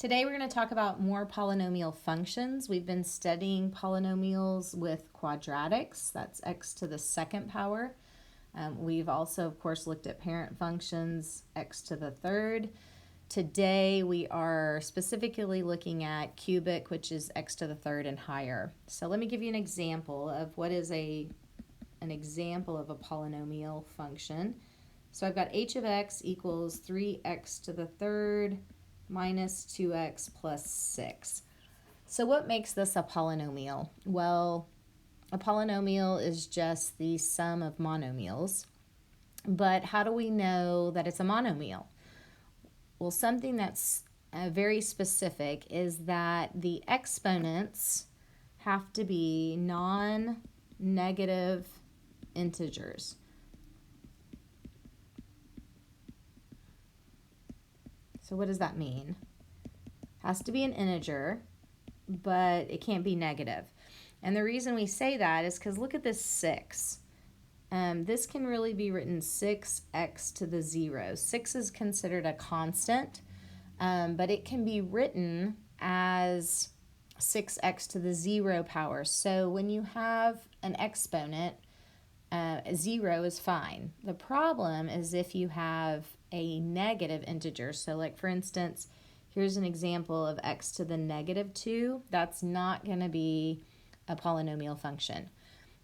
Today we're going to talk about more polynomial functions. We've been studying polynomials with quadratics, that's x to the second power. We've also, of course, looked at parent functions, x to the third. Today we are specifically looking at cubic, which is x to the third and higher. So let me give you an example of what is an example of a polynomial function. So I've got h of x equals 3x to the third minus 2x plus 6. So what makes this a polynomial? Well, a polynomial is just the sum of monomials. But how do we know that it's a monomial? Well, something that's very specific is that the exponents have to be non-negative integers. So what does that mean? It has to be an integer, but it can't be negative. And the reason we say that is because look at this 6. This can really be written 6x to the 0. 6 is considered a constant, but it can be written as 6x to the 0 power. So when you have an exponent, 0 is fine. The problem is if you have a negative integer. So like for instance, here's an example of x to the negative 2. That's not going to be a polynomial function.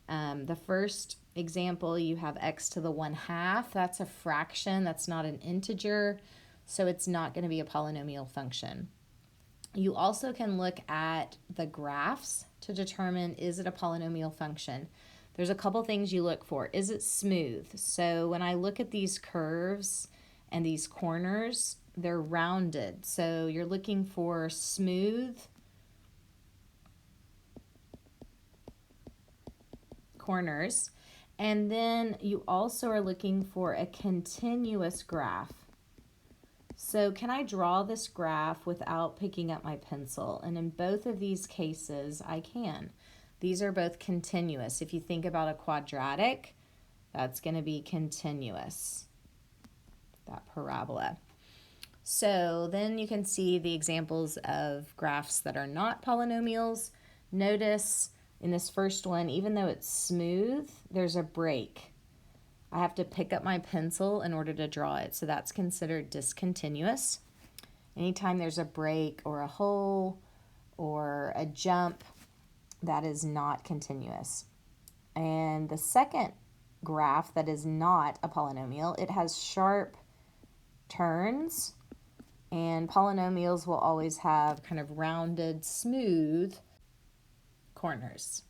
The first example, you have x to the 1/2. That's a fraction. That's not an integer. So it's not going to be a polynomial function. You also can look at the graphs to determine, is it a polynomial function? There's a couple things you look for. Is it smooth? So when I look at these curves and these corners, they're rounded. So you're looking for smooth corners. And then you also are looking for a continuous graph. So can I draw this graph without picking up my pencil? And in both of these cases, I can. These are both continuous. If you think about a quadratic, that's going to be continuous, that parabola. So then you can see the examples of graphs that are not polynomials. Notice in this first one, even though it's smooth, there's a break. I have to pick up my pencil in order to draw it, so that's considered discontinuous. Anytime there's a break or a hole or a jump, that is not continuous. And the second graph that is not a polynomial, it has sharp turns, and polynomials will always have kind of rounded, smooth corners.